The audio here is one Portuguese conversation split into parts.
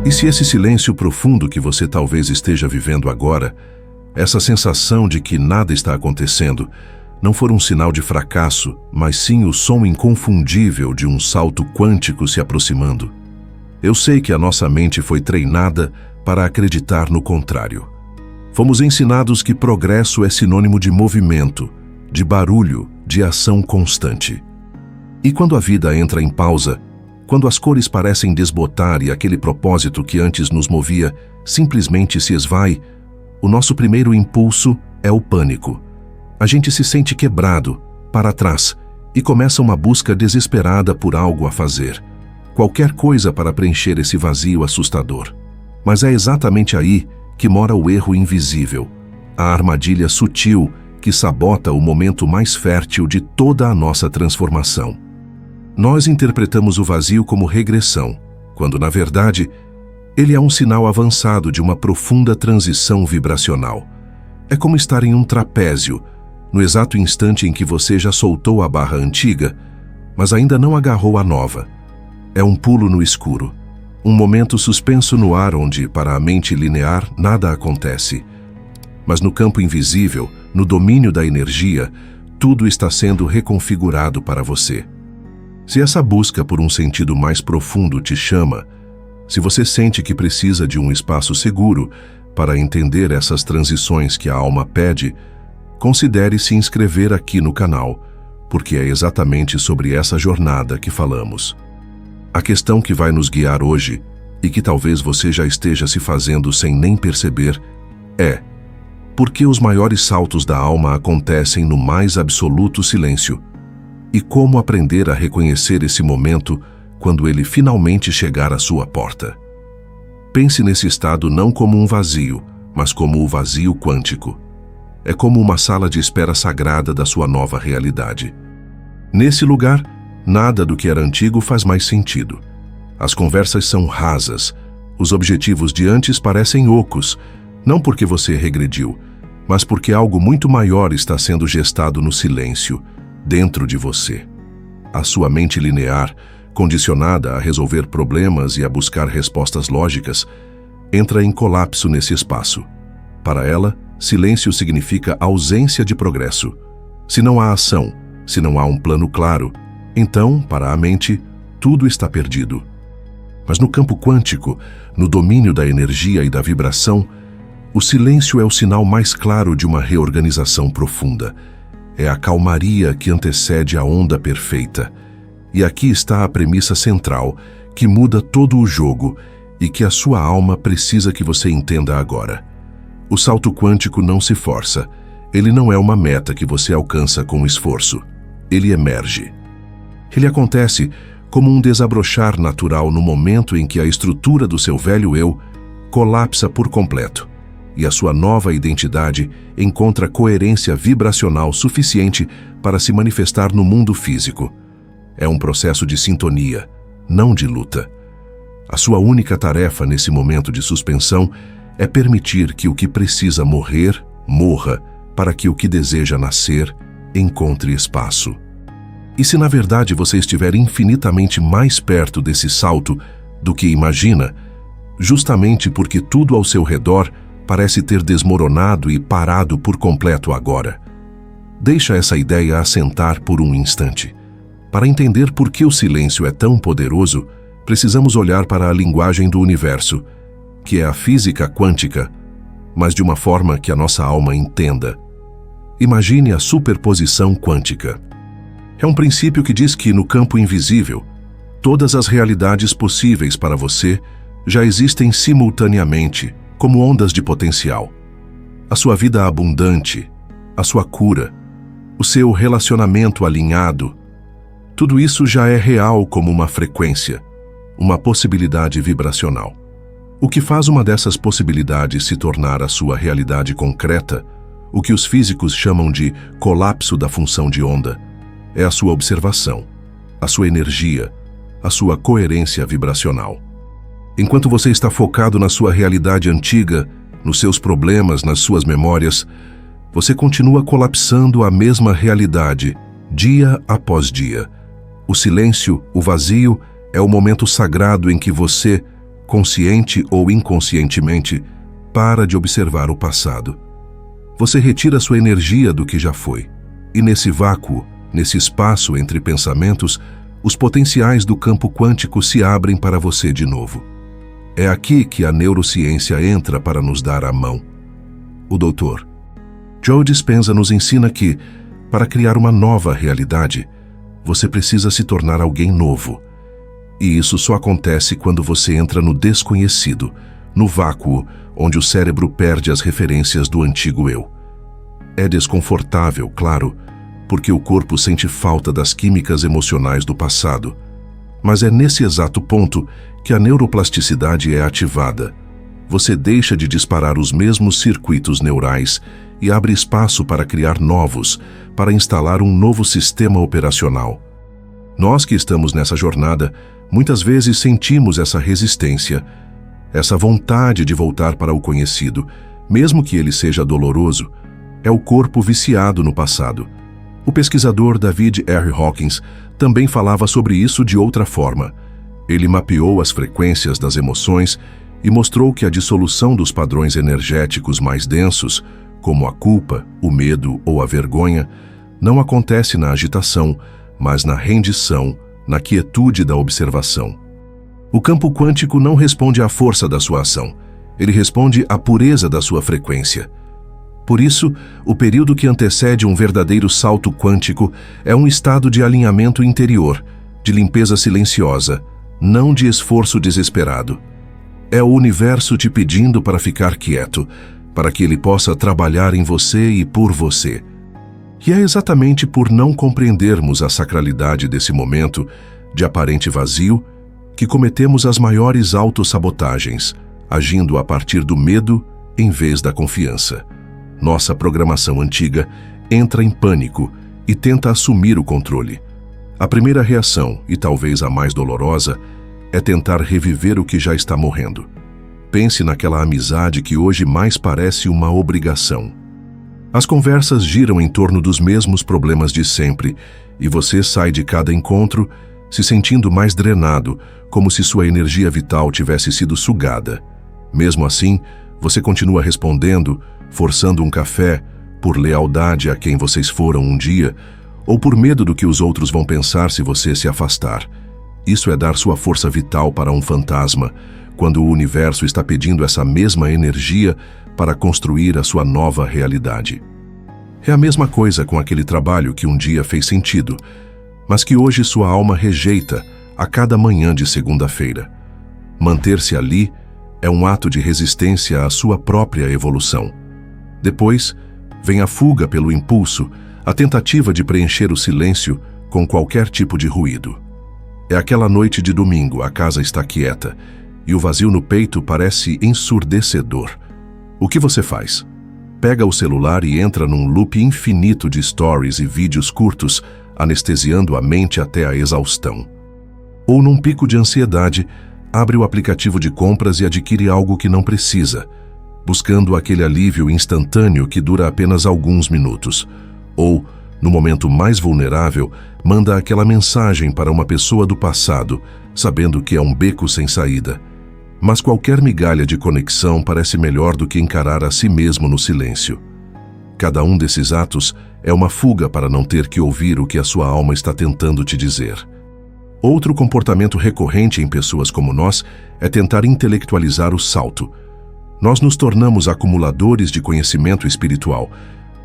E se esse silêncio profundo que você talvez esteja vivendo agora, essa sensação de que nada está acontecendo, não for um sinal de fracasso, mas sim o som inconfundível de um salto quântico se aproximando? Eu sei que a nossa mente foi treinada para acreditar no contrário. Fomos ensinados que progresso é sinônimo de movimento, de barulho, de ação constante. E quando a vida entra em pausa, quando as cores parecem desbotar e aquele propósito que antes nos movia simplesmente se esvai, o nosso primeiro impulso é o pânico. A gente se sente quebrado, para trás, e começa uma busca desesperada por algo a fazer. Qualquer coisa para preencher esse vazio assustador. Mas é exatamente aí que mora o erro invisível, a armadilha sutil que sabota o momento mais fértil de toda a nossa transformação. Nós interpretamos o vazio como regressão, quando, na verdade, ele é um sinal avançado de uma profunda transição vibracional. É como estar em um trapézio, no exato instante em que você já soltou a barra antiga, mas ainda não agarrou a nova. É um pulo no escuro, um momento suspenso no ar onde, para a mente linear, nada acontece. Mas no campo invisível, no domínio da energia, tudo está sendo reconfigurado para você. Se essa busca por um sentido mais profundo te chama, se você sente que precisa de um espaço seguro para entender essas transições que a alma pede, considere se inscrever aqui no canal, porque é exatamente sobre essa jornada que falamos. A questão que vai nos guiar hoje, e que talvez você já esteja se fazendo sem nem perceber, é: por que os maiores saltos da alma acontecem no mais absoluto silêncio? E como aprender a reconhecer esse momento quando ele finalmente chegar à sua porta? Pense nesse estado não como um vazio, mas como o vazio quântico. É como uma sala de espera sagrada da sua nova realidade. Nesse lugar, nada do que era antigo faz mais sentido. As conversas são rasas, os objetivos de antes parecem ocos, não porque você regrediu, mas porque algo muito maior está sendo gestado no silêncio, dentro de você. A sua mente linear, condicionada a resolver problemas e a buscar respostas lógicas, entra em colapso nesse espaço. Para ela, silêncio significa ausência de progresso. Se não há ação, se não há um plano claro, então, para a mente, tudo está perdido. Mas no campo quântico, no domínio da energia e da vibração, o silêncio é o sinal mais claro de uma reorganização profunda. É a calmaria que antecede a onda perfeita. E aqui está a premissa central, que muda todo o jogo e que a sua alma precisa que você entenda agora. O salto quântico não se força. Ele não é uma meta que você alcança com esforço. Ele emerge. Ele acontece como um desabrochar natural no momento em que a estrutura do seu velho eu colapsa por completo e a sua nova identidade encontra coerência vibracional suficiente para se manifestar no mundo físico. É um processo de sintonia, não de luta. A sua única tarefa nesse momento de suspensão é permitir que o que precisa morrer, morra, para que o que deseja nascer encontre espaço. E se na verdade você estiver infinitamente mais perto desse salto do que imagina, justamente porque tudo ao seu redor parece ter desmoronado e parado por completo agora. Deixa essa ideia assentar por um instante. Para entender por que o silêncio é tão poderoso, precisamos olhar para a linguagem do universo, que é a física quântica, mas de uma forma que a nossa alma entenda. Imagine a superposição quântica. É um princípio que diz que, no campo invisível, todas as realidades possíveis para você já existem simultaneamente, como ondas de potencial. A sua vida abundante, a sua cura, o seu relacionamento alinhado, tudo isso já é real como uma frequência, uma possibilidade vibracional. O que faz uma dessas possibilidades se tornar a sua realidade concreta, o que os físicos chamam de colapso da função de onda, é a sua observação, a sua energia, a sua coerência vibracional. Enquanto você está focado na sua realidade antiga, nos seus problemas, nas suas memórias, você continua colapsando a mesma realidade, dia após dia. O silêncio, o vazio, é o momento sagrado em que você, consciente ou inconscientemente, para de observar o passado. Você retira sua energia do que já foi. E nesse vácuo, nesse espaço entre pensamentos, os potenciais do campo quântico se abrem para você de novo. É aqui que a neurociência entra para nos dar a mão. O Dr. Joe Dispenza nos ensina que, para criar uma nova realidade, você precisa se tornar alguém novo. E isso só acontece quando você entra no desconhecido, no vácuo onde o cérebro perde as referências do antigo eu. É desconfortável, claro, porque o corpo sente falta das químicas emocionais do passado. Mas é nesse exato ponto que a neuroplasticidade é ativada. Você deixa de disparar os mesmos circuitos neurais e abre espaço para criar novos, para instalar um novo sistema operacional. Nós que estamos nessa jornada, muitas vezes sentimos essa resistência, essa vontade de voltar para o conhecido, mesmo que ele seja doloroso. É o corpo viciado no passado. O pesquisador David R. Hawkins também falava sobre isso de outra forma. Ele mapeou as frequências das emoções e mostrou que a dissolução dos padrões energéticos mais densos, como a culpa, o medo ou a vergonha, não acontece na agitação, mas na rendição, na quietude da observação. O campo quântico não responde à força da sua ação, ele responde à pureza da sua frequência. Por isso, o período que antecede um verdadeiro salto quântico é um estado de alinhamento interior, de limpeza silenciosa, não de esforço desesperado. É o universo te pedindo para ficar quieto, para que ele possa trabalhar em você e por você. E é exatamente por não compreendermos a sacralidade desse momento, de aparente vazio, que cometemos as maiores autossabotagens, agindo a partir do medo em vez da confiança. Nossa programação antiga entra em pânico e tenta assumir o controle. A primeira reação, e talvez a mais dolorosa, é tentar reviver o que já está morrendo. Pense naquela amizade que hoje mais parece uma obrigação. As conversas giram em torno dos mesmos problemas de sempre, e você sai de cada encontro se sentindo mais drenado, como se sua energia vital tivesse sido sugada. Mesmo assim, você continua respondendo, forçando um café, por lealdade a quem vocês foram um dia, ou por medo do que os outros vão pensar se você se afastar. Isso é dar sua força vital para um fantasma, quando o universo está pedindo essa mesma energia para construir a sua nova realidade. É a mesma coisa com aquele trabalho que um dia fez sentido, mas que hoje sua alma rejeita a cada manhã de segunda-feira. Manter-se ali é um ato de resistência à sua própria evolução. Depois, vem a fuga pelo impulso, a tentativa de preencher o silêncio com qualquer tipo de ruído. É aquela noite de domingo, a casa está quieta, e o vazio no peito parece ensurdecedor. O que você faz? Pega o celular e entra num loop infinito de stories e vídeos curtos, anestesiando a mente até a exaustão. Ou num pico de ansiedade, abre o aplicativo de compras e adquire algo que não precisa, buscando aquele alívio instantâneo que dura apenas alguns minutos. Ou, no momento mais vulnerável, manda aquela mensagem para uma pessoa do passado, sabendo que é um beco sem saída. Mas qualquer migalha de conexão parece melhor do que encarar a si mesmo no silêncio. Cada um desses atos é uma fuga para não ter que ouvir o que a sua alma está tentando te dizer. Outro comportamento recorrente em pessoas como nós é tentar intelectualizar o salto. Nós nos tornamos acumuladores de conhecimento espiritual.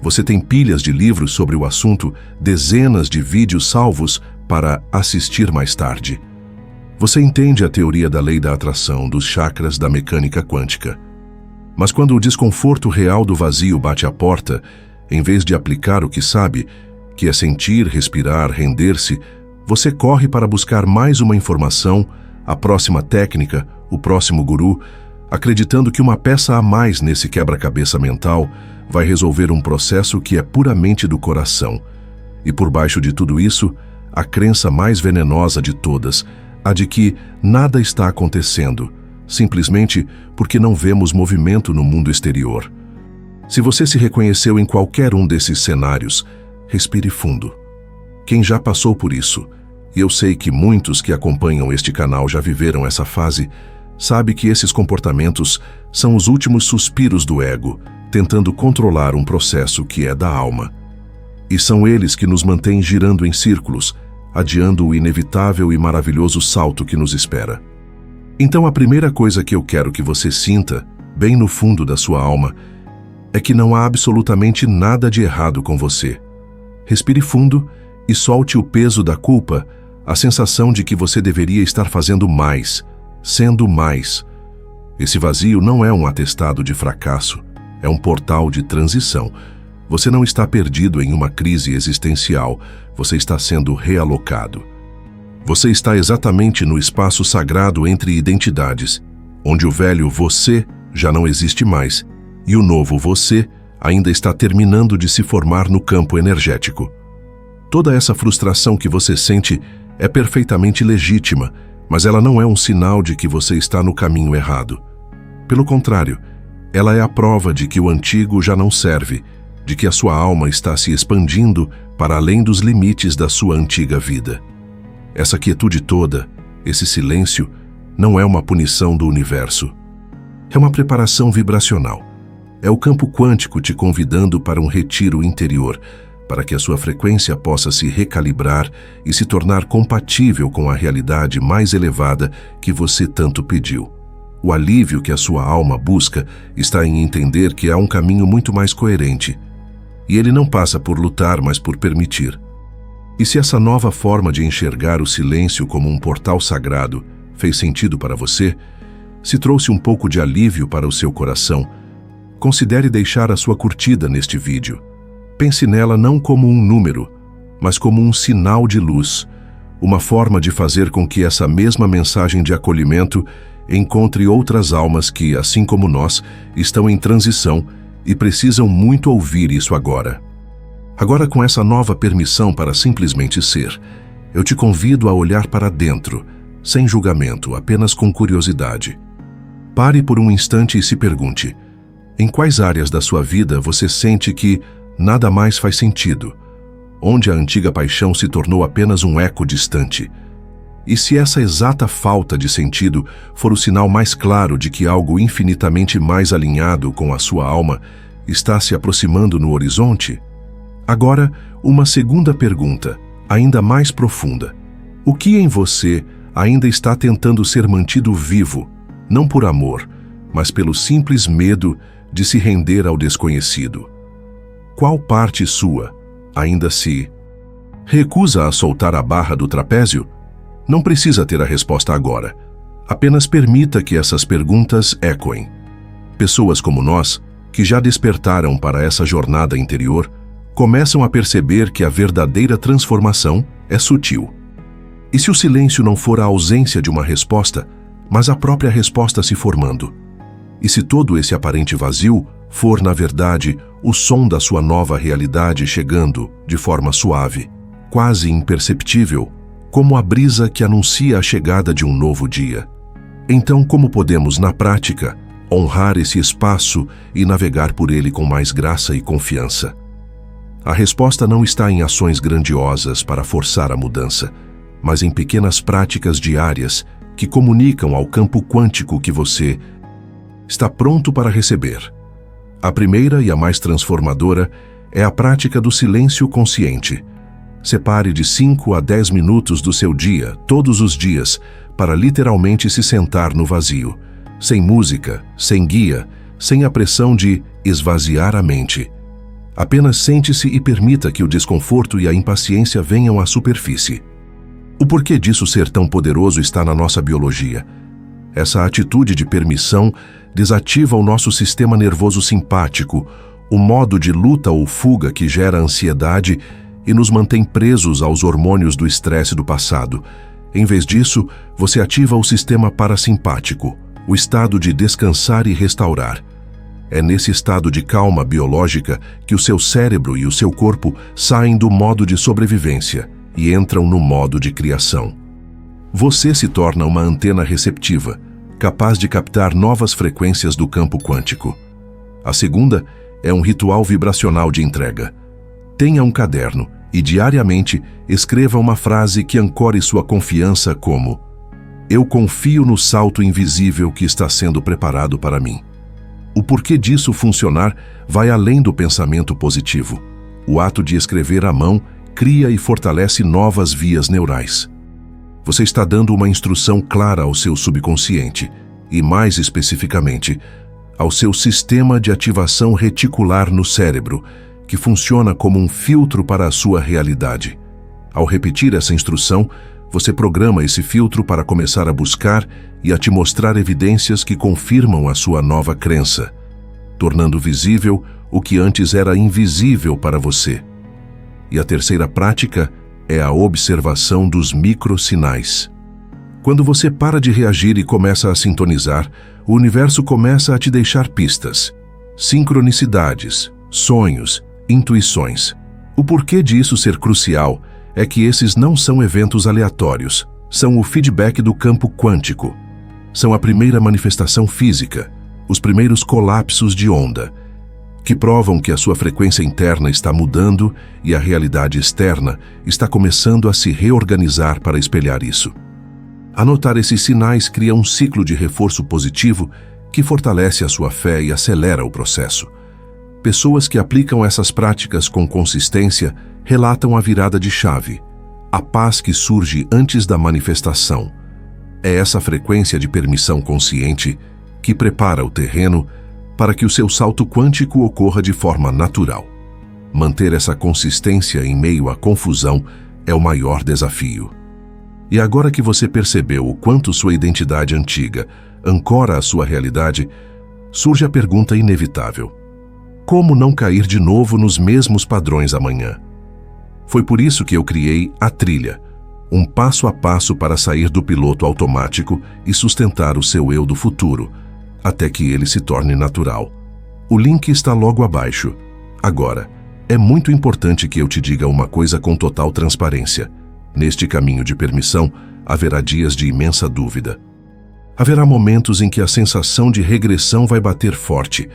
Você tem pilhas de livros sobre o assunto, dezenas de vídeos salvos para assistir mais tarde. Você entende a teoria da lei da atração, dos chakras, da mecânica quântica. Mas quando o desconforto real do vazio bate à porta, em vez de aplicar o que sabe, que é sentir, respirar, render-se, você corre para buscar mais uma informação, a próxima técnica, o próximo guru, acreditando que uma peça a mais nesse quebra-cabeça mental vai resolver um processo que é puramente do coração. E por baixo de tudo isso, a crença mais venenosa de todas, a de que nada está acontecendo, simplesmente porque não vemos movimento no mundo exterior. Se você se reconheceu em qualquer um desses cenários, respire fundo. Quem já passou por isso, e eu sei que muitos que acompanham este canal já viveram essa fase, sabe que esses comportamentos são os últimos suspiros do ego, tentando controlar um processo que é da alma. E são eles que nos mantêm girando em círculos, adiando o inevitável e maravilhoso salto que nos espera. Então a primeira coisa que eu quero que você sinta, bem no fundo da sua alma, é que não há absolutamente nada de errado com você. Respire fundo e solte o peso da culpa, a sensação de que você deveria estar fazendo mais, sendo mais. Esse vazio não é um atestado de fracasso, é um portal de transição. Você não está perdido em uma crise existencial, você está sendo realocado. Você está exatamente no espaço sagrado entre identidades, onde o velho você já não existe mais e o novo você ainda está terminando de se formar no campo energético. Toda essa frustração que você sente é perfeitamente legítima, mas ela não é um sinal de que você está no caminho errado. Pelo contrário, ela é a prova de que o antigo já não serve, de que a sua alma está se expandindo para além dos limites da sua antiga vida. Essa quietude toda, esse silêncio, não é uma punição do universo. É uma preparação vibracional. É o campo quântico te convidando para um retiro interior, para que a sua frequência possa se recalibrar e se tornar compatível com a realidade mais elevada que você tanto pediu. O alívio que a sua alma busca está em entender que há um caminho muito mais coerente. E ele não passa por lutar, mas por permitir. E se essa nova forma de enxergar o silêncio como um portal sagrado fez sentido para você, se trouxe um pouco de alívio para o seu coração, considere deixar a sua curtida neste vídeo. Pense nela não como um número, mas como um sinal de luz, uma forma de fazer com que essa mesma mensagem de acolhimento encontre outras almas que, assim como nós, estão em transição e precisam muito ouvir isso agora. Agora, com essa nova permissão para simplesmente ser, eu te convido a olhar para dentro, sem julgamento, apenas com curiosidade. Pare por um instante e se pergunte: em quais áreas da sua vida você sente que nada mais faz sentido? Onde a antiga paixão se tornou apenas um eco distante? E se essa exata falta de sentido for o sinal mais claro de que algo infinitamente mais alinhado com a sua alma está se aproximando no horizonte? Agora, uma segunda pergunta, ainda mais profunda. O que em você ainda está tentando ser mantido vivo, não por amor, mas pelo simples medo de se render ao desconhecido? Qual parte sua ainda se recusa a soltar a barra do trapézio? Não precisa ter a resposta agora. Apenas permita que essas perguntas ecoem. Pessoas como nós, que já despertaram para essa jornada interior, começam a perceber que a verdadeira transformação é sutil. E se o silêncio não for a ausência de uma resposta, mas a própria resposta se formando? E se todo esse aparente vazio for, na verdade, o som da sua nova realidade chegando de forma suave, quase imperceptível, como a brisa que anuncia a chegada de um novo dia? Então, como podemos, na prática, honrar esse espaço e navegar por ele com mais graça e confiança? A resposta não está em ações grandiosas para forçar a mudança, mas em pequenas práticas diárias que comunicam ao campo quântico que você está pronto para receber. A primeira e a mais transformadora é a prática do silêncio consciente. Separe de 5 a 10 minutos do seu dia, todos os dias, para literalmente se sentar no vazio, sem música, sem guia, sem a pressão de esvaziar a mente. Apenas sente-se e permita que o desconforto e a impaciência venham à superfície. O porquê disso ser tão poderoso está na nossa biologia. Essa atitude de permissão desativa o nosso sistema nervoso simpático, o modo de luta ou fuga que gera ansiedade e nos mantém presos aos hormônios do estresse do passado. Em vez disso, você ativa o sistema parasimpático, o estado de descansar e restaurar. É nesse estado de calma biológica que o seu cérebro e o seu corpo saem do modo de sobrevivência e entram no modo de criação. Você se torna uma antena receptiva, capaz de captar novas frequências do campo quântico. A segunda é um ritual vibracional de entrega. Tenha um caderno e diariamente escreva uma frase que ancore sua confiança como: Eu confio no salto invisível que está sendo preparado para mim. O porquê disso funcionar vai além do pensamento positivo. O ato de escrever à mão cria e fortalece novas vias neurais. Você está dando uma instrução clara ao seu subconsciente e, mais especificamente, ao seu sistema de ativação reticular no cérebro, que funciona como um filtro para a sua realidade. Ao repetir essa instrução, você programa esse filtro para começar a buscar e a te mostrar evidências que confirmam a sua nova crença, tornando visível o que antes era invisível para você. E a terceira prática é a observação dos microsinais. Quando você para de reagir e começa a sintonizar, o universo começa a te deixar pistas, sincronicidades, sonhos, intuições. O porquê disso ser crucial é que esses não são eventos aleatórios, são o feedback do campo quântico. São a primeira manifestação física, os primeiros colapsos de onda, que provam que a sua frequência interna está mudando e a realidade externa está começando a se reorganizar para espelhar isso. Anotar esses sinais cria um ciclo de reforço positivo que fortalece a sua fé e acelera o processo. Pessoas que aplicam essas práticas com consistência relatam a virada de chave, a paz que surge antes da manifestação. É essa frequência de permissão consciente que prepara o terreno para que o seu salto quântico ocorra de forma natural. Manter essa consistência em meio à confusão é o maior desafio. E agora que você percebeu o quanto sua identidade antiga ancora a sua realidade, surge a pergunta inevitável: como não cair de novo nos mesmos padrões amanhã? Foi por isso que eu criei a trilha, um passo a passo para sair do piloto automático e sustentar o seu eu do futuro, até que ele se torne natural. O link está logo abaixo. Agora, é muito importante que eu te diga uma coisa com total transparência. Neste caminho de permissão, haverá dias de imensa dúvida. Haverá momentos em que a sensação de regressão vai bater forte,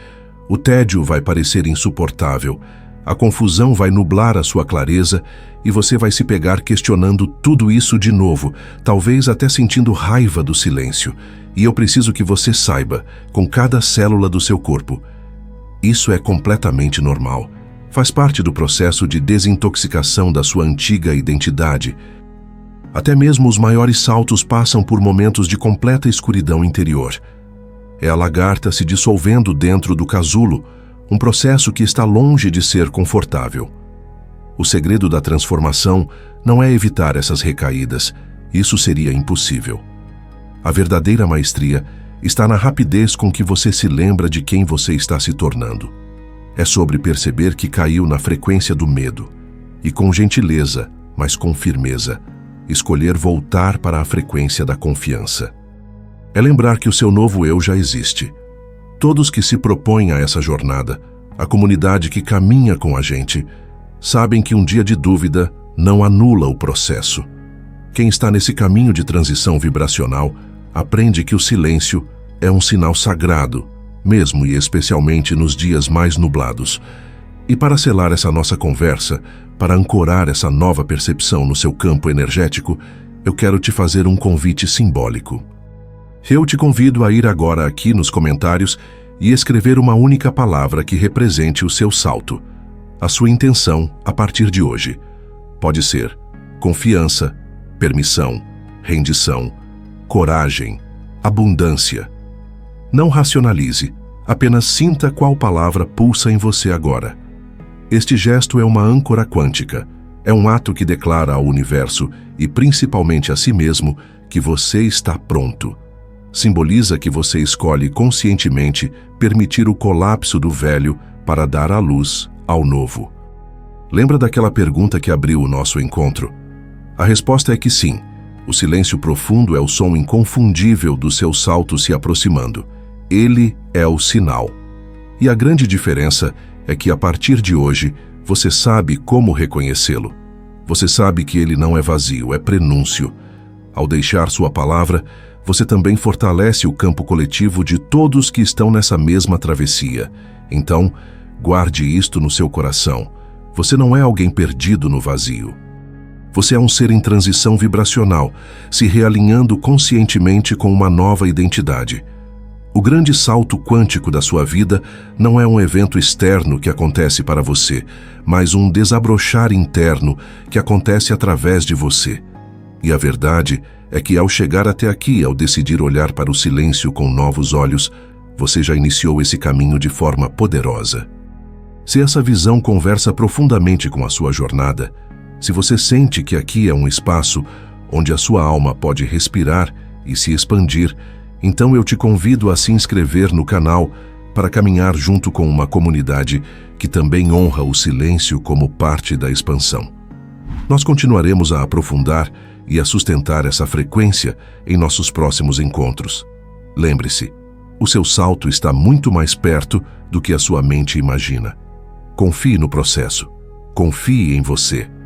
o tédio vai parecer insuportável, a confusão vai nublar a sua clareza e você vai se pegar questionando tudo isso de novo, talvez até sentindo raiva do silêncio. E eu preciso que você saiba, com cada célula do seu corpo, isso é completamente normal. Faz parte do processo de desintoxicação da sua antiga identidade. Até mesmo os maiores saltos passam por momentos de completa escuridão interior. É a lagarta se dissolvendo dentro do casulo, um processo que está longe de ser confortável. O segredo da transformação não é evitar essas recaídas, isso seria impossível. A verdadeira maestria está na rapidez com que você se lembra de quem você está se tornando. É sobre perceber que caiu na frequência do medo e, com gentileza, mas com firmeza, escolher voltar para a frequência da confiança. É lembrar que o seu novo eu já existe. Todos que se propõem a essa jornada, a comunidade que caminha com a gente, sabem que um dia de dúvida não anula o processo. Quem está nesse caminho de transição vibracional aprende que o silêncio é um sinal sagrado, mesmo e especialmente nos dias mais nublados. E para selar essa nossa conversa, para ancorar essa nova percepção no seu campo energético, eu quero te fazer um convite simbólico. Eu te convido a ir agora aqui nos comentários e escrever uma única palavra que represente o seu salto, a sua intenção a partir de hoje. Pode ser confiança, permissão, rendição, coragem, abundância. Não racionalize, apenas sinta qual palavra pulsa em você agora. Este gesto é uma âncora quântica, é um ato que declara ao universo e principalmente a si mesmo que você está pronto. Simboliza que você escolhe conscientemente permitir o colapso do velho para dar à luz ao novo. Lembra daquela pergunta que abriu o nosso encontro? A resposta é que sim. O silêncio profundo é o som inconfundível do seu salto se aproximando. Ele é o sinal. E a grande diferença é que a partir de hoje você sabe como reconhecê-lo. Você sabe que ele não é vazio, é prenúncio. Ao deixar sua palavra, você também fortalece o campo coletivo de todos que estão nessa mesma travessia. Então, guarde isto no seu coração. Você não é alguém perdido no vazio. Você é um ser em transição vibracional, se realinhando conscientemente com uma nova identidade. O grande salto quântico da sua vida não é um evento externo que acontece para você, mas um desabrochar interno que acontece através de você. E a verdade é que ao chegar até aqui, ao decidir olhar para o silêncio com novos olhos, você já iniciou esse caminho de forma poderosa. Se essa visão conversa profundamente com a sua jornada, se você sente que aqui é um espaço onde a sua alma pode respirar e se expandir, então eu te convido a se inscrever no canal para caminhar junto com uma comunidade que também honra o silêncio como parte da expansão. Nós continuaremos a aprofundar e a sustentar essa frequência em nossos próximos encontros. Lembre-se, o seu salto está muito mais perto do que a sua mente imagina. Confie no processo. Confie em você.